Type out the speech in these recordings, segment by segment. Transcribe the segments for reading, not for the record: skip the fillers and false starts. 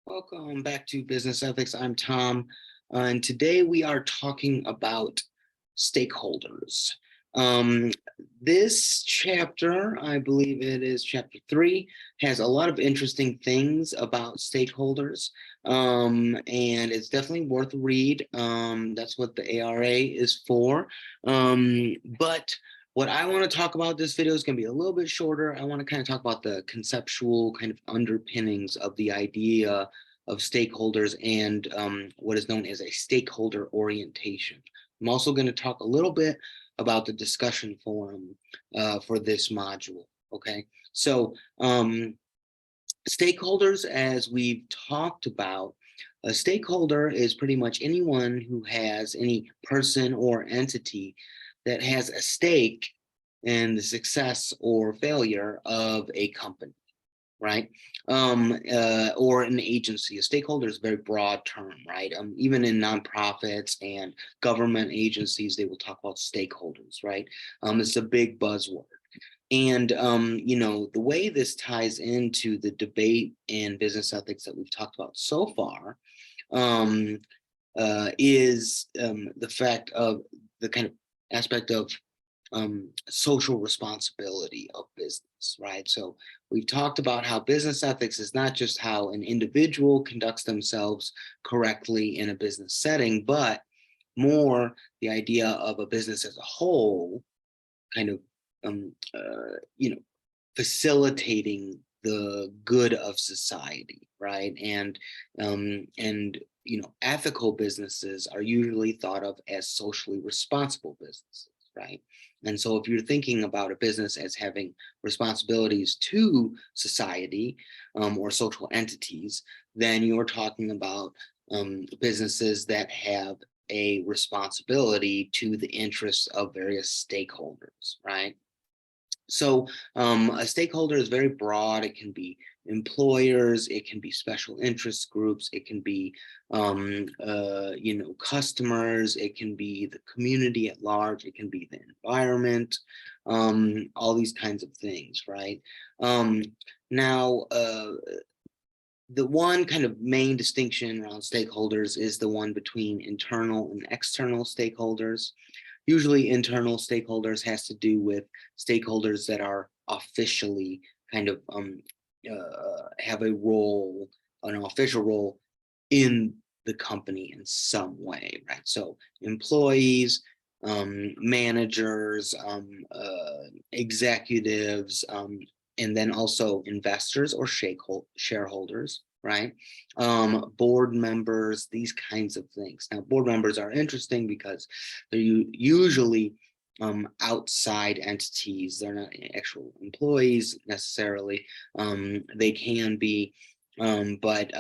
Welcome back to Business Ethics. I'm Tom, and today we are talking about stakeholders. Um, this chapter, I believe it is chapter 3, has a lot of interesting things about stakeholders, and it's definitely worth a read. That's what the ARA is for. But what I want to talk about this video is going to be a little bit shorter. I want to kind of talk about the conceptual kind of underpinnings of the idea of stakeholders and what is known as a stakeholder orientation. I'm also going to talk a little bit about the discussion forum for this module. Okay, so stakeholders, as we've talked about, a stakeholder is pretty much anyone who has any person or entity that has a stake in the success or failure of a company, right? Or an agency. A stakeholder is a very broad term, right? Even in nonprofits and government agencies, they will talk about stakeholders, right? It's a big buzzword. And, the way this ties into the debate in business ethics that we've talked about so far is the fact of the kind of aspect of social responsibility of business, right? So we've talked about how business ethics is not just how an individual conducts themselves correctly in a business setting, but more the idea of a business as a whole, kind of, facilitating the good of society, right? And ethical businesses are usually thought of as socially responsible businesses, right? And so if you're thinking about a business as having responsibilities to society or social entities, then you're talking about businesses that have a responsibility to the interests of various stakeholders, right? So a stakeholder is very broad. It can be employers, it can be special interest groups, it can be customers, it can be the community at large, it can be the environment, all these kinds of things, right? Now, the one kind of main distinction around stakeholders is the one between internal and external stakeholders. Usually internal stakeholders has to do with stakeholders that are officially kind of have a role, an official role in the company in some way, right? So employees, managers, executives, and then also investors or shareholders, right? Board members, these kinds of things. Now, board members are interesting because they're usually outside entities. They're not actual employees necessarily. They can be, but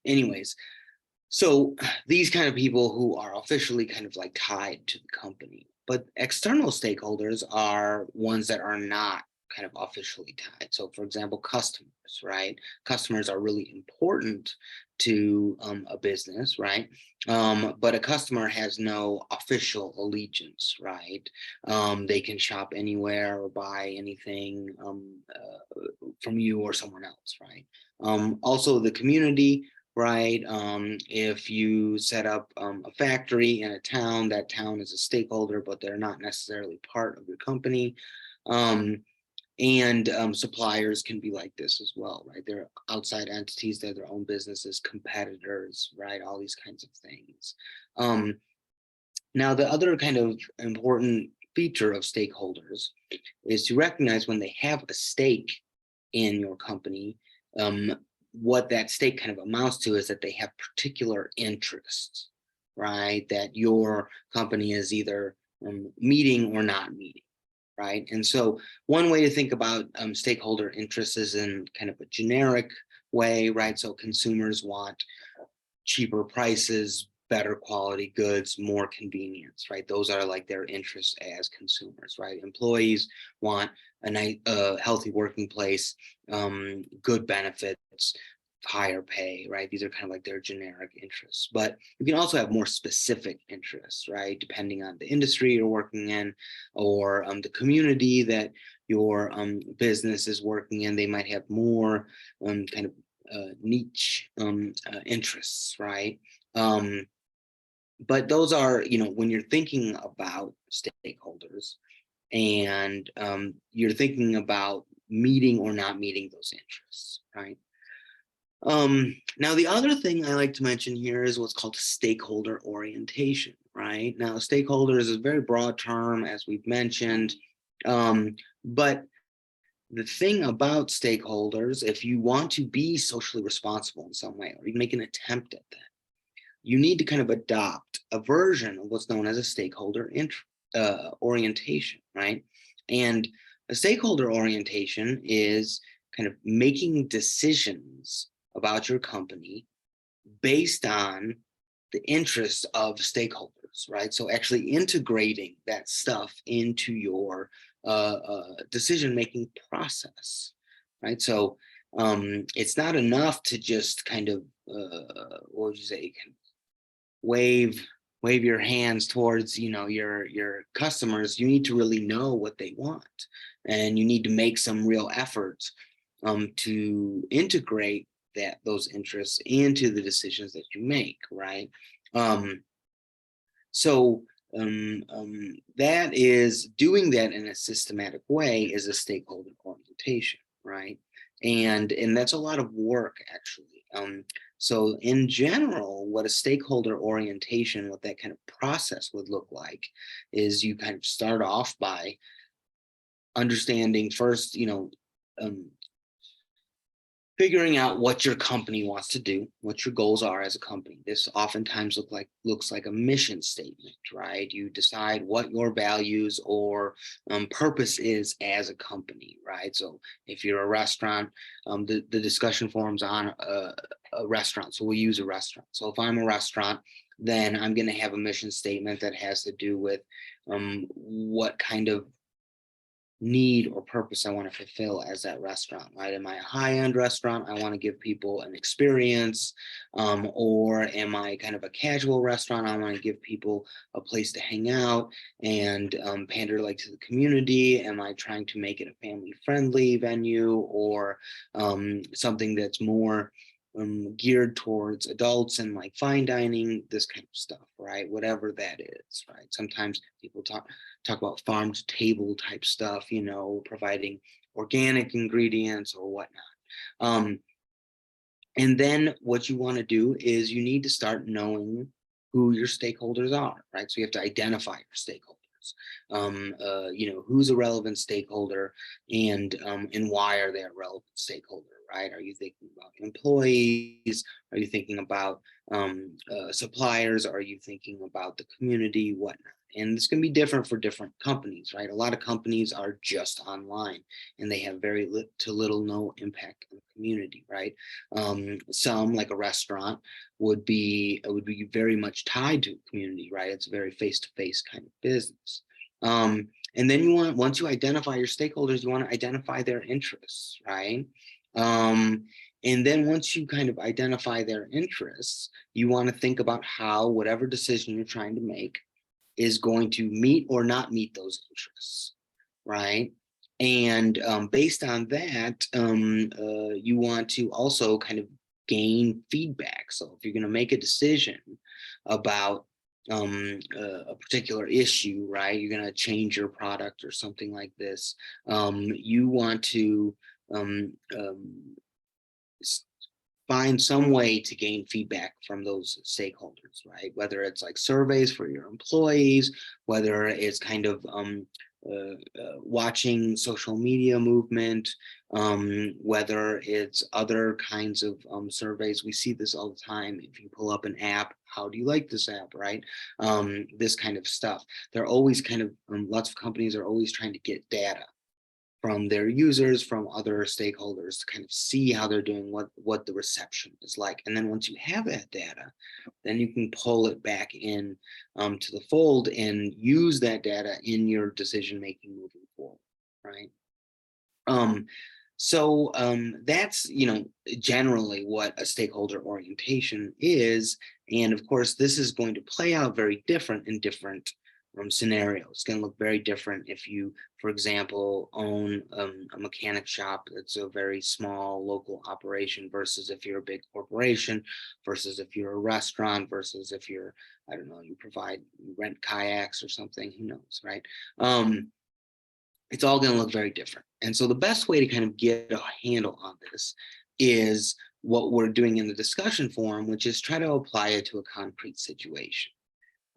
anyways, so these kind of people who are officially kind of like tied to the company. But external stakeholders are ones that are not kind of officially tied. So for example, customers, right? Customers are really important to a business, right? But a customer has no official allegiance, right? They can shop anywhere or buy anything from you or someone else, right? Also the community, right? If you set up a factory in a town, that town is a stakeholder, but they're not necessarily part of your company. And suppliers can be like this as well, right? They're outside entities, they're their own businesses, competitors, right? All these kinds of things. Now, the other kind of important feature of stakeholders is to recognize when they have a stake in your company, what that stake kind of amounts to is that they have particular interests, right? That your company is either meeting or not meeting, right? And so one way to think about stakeholder interests is in kind of a generic way, right? So consumers want cheaper prices, better quality goods, more convenience, right? Those are like their interests as consumers, right? Employees want a nice, healthy working place, good benefits, higher pay, right? These are kind of like their generic interests. But you can also have more specific interests, right? Depending on the industry you're working in or the community that your business is working in, they might have more kind of niche interests, right? But those are, when you're thinking about stakeholders and you're thinking about meeting or not meeting those interests, right? Now, the other thing I like to mention here is what's called stakeholder orientation, right? Now, stakeholder is a very broad term, as we've mentioned, but the thing about stakeholders, if you want to be socially responsible in some way, or you make an attempt at that, you need to kind of adopt a version of what's known as a stakeholder orientation, right? And a stakeholder orientation is kind of making decisions about your company based on the interests of stakeholders, right? So actually integrating that stuff into your decision-making process, right? So it's not enough to just kind of, what would you say, wave your hands towards your customers. You need to really know what they want, and you need to make some real efforts to integrate those interests into the decisions that you make, right? So that is doing that in a systematic way is a stakeholder orientation, right? And that's a lot of work, actually. So in general, what a stakeholder orientation, what that kind of process would look like is you kind of start off by understanding first, figuring out what your company wants to do, what your goals are as a company. This oftentimes looks like a mission statement, right? You decide what your values or purpose is as a company, right? So if you're a restaurant, the discussion forums on a restaurant. So we'll use a restaurant. So if I'm a restaurant, then I'm going to have a mission statement that has to do with what kind of need or purpose I want to fulfill as that restaurant, right? Am I a high-end restaurant? I want to give people an experience, or am I kind of a casual restaurant? I want to give people a place to hang out and pander like to the community. Am I trying to make it a family-friendly venue, or something that's more geared towards adults and like fine dining, this kind of stuff, right? Whatever that is, right? Sometimes people talk about farm to table type stuff, providing organic ingredients or whatnot. And then what you want to do is you need to start knowing who your stakeholders are, right? So you have to identify your stakeholders. Who's a relevant stakeholder, and why are they a relevant stakeholder, right? Are you thinking about employees? Are you thinking about suppliers? Are you thinking about the community, whatnot? And this can be different for different companies, right? A lot of companies are just online and they have very little no impact on the community, right? Some, like a restaurant, would be very much tied to the community, right? It's a very face-to-face kind of business. And then once you identify your stakeholders, you want to identify their interests, right? And then once you kind of identify their interests, you want to think about how whatever decision you're trying to make is going to meet or not meet those interests, right? And based on that, you want to also kind of gain feedback. So if you're going to make a decision about a particular issue, right? You're going to change your product or something like this. You want to find some way to gain feedback from those stakeholders, right? Whether it's like surveys for your employees, whether it's kind of watching social media movement, whether it's other kinds of surveys. We see this all the time. If you pull up an app, how do you like this app, right? This kind of stuff. They're always kind of, lots of companies are always trying to get data from their users, from other stakeholders, to kind of see how they're doing, what the reception is like. And then once you have that data, then you can pull it back in to the fold and use that data in your decision making moving forward, right? So that's, generally what a stakeholder orientation is. And of course, this is going to play out very different in different scenario. It's going to look very different if you, for example, own a mechanic shop that's a very small local operation versus if you're a big corporation, versus if you're a restaurant, versus if you're, I don't know, you rent kayaks or something, who knows, right? It's all going to look very different. And so the best way to kind of get a handle on this is what we're doing in the discussion forum, which is try to apply it to a concrete situation.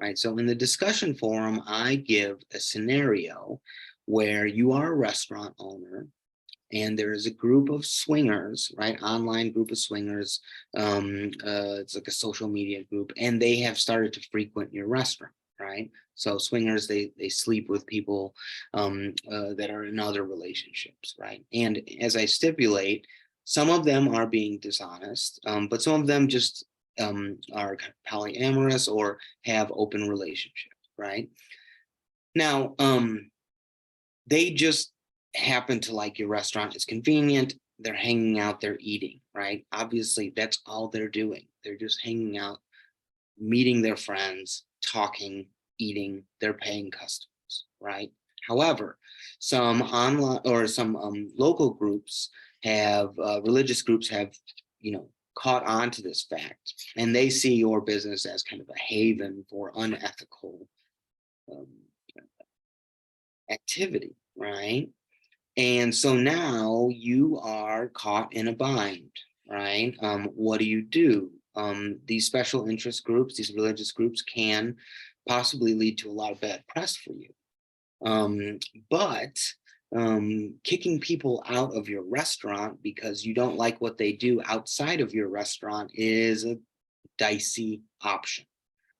Right. So in the discussion forum, I give a scenario where you are a restaurant owner and there is a group of swingers, right? Online group of swingers. It's like a social media group, and they have started to frequent your restaurant, right? So swingers, they sleep with people that are in other relationships, right? And as I stipulate, some of them are being dishonest, but some of them just are kind of polyamorous or have open relationships, right? Now, they just happen to like your restaurant. It's convenient. They're hanging out, they're eating, right? Obviously, that's all they're doing. They're just hanging out, meeting their friends, talking, eating, they're paying customers, right? However, some online or some local groups have, religious groups have, caught on to this fact, and they see your business as kind of a haven for unethical um, activity, right? And so now you are caught in a bind, right? What do? These special interest groups, these religious groups can possibly lead to a lot of bad press for you. But kicking people out of your restaurant because you don't like what they do outside of your restaurant is a dicey option,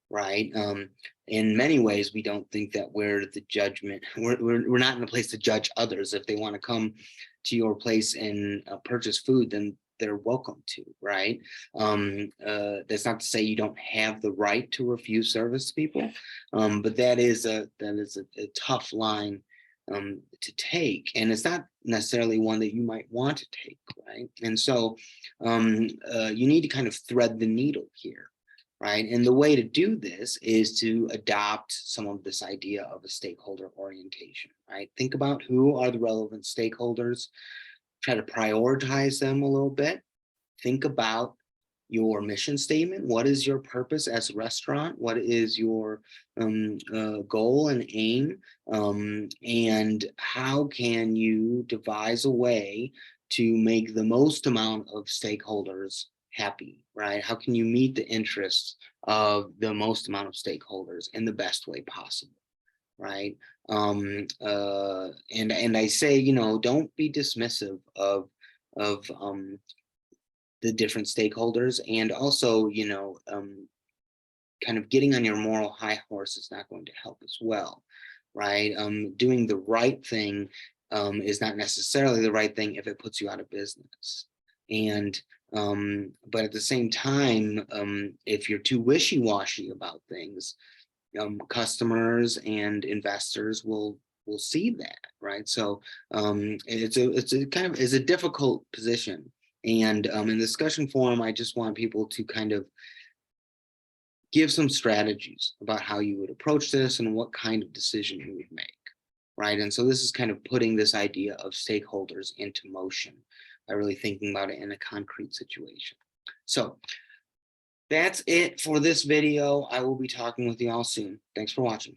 right? In many ways, we don't think that we're the judgment. We're not in a place to judge others. If they want to come to your place and purchase food, then they're welcome to, right? That's not to say you don't have the right to refuse service to people, but that is a tough line to take, and it's not necessarily one that you might want to take, right? And so you need to kind of thread the needle here, right? And the way to do this is to adopt some of this idea of a stakeholder orientation, right? Think about who are the relevant stakeholders, try to prioritize them a little bit. Think about your mission statement. What is your purpose as a restaurant? What is your goal and aim? And how can you devise a way to make the most amount of stakeholders happy, right? How can you meet the interests of the most amount of stakeholders in the best way possible, right? And I say, don't be dismissive of the different stakeholders, and also, kind of getting on your moral high horse is not going to help as well, right? Doing the right thing is not necessarily the right thing if it puts you out of business. And but at the same time, if you're too wishy-washy about things, customers and investors will see that, right? So it's a kind of is a difficult position. And in the discussion forum, I just want people to kind of give some strategies about how you would approach this and what kind of decision you would make, right? And so this is kind of putting this idea of stakeholders into motion by really thinking about it in a concrete situation. So that's it for this video. I will be talking with you all soon. Thanks for watching.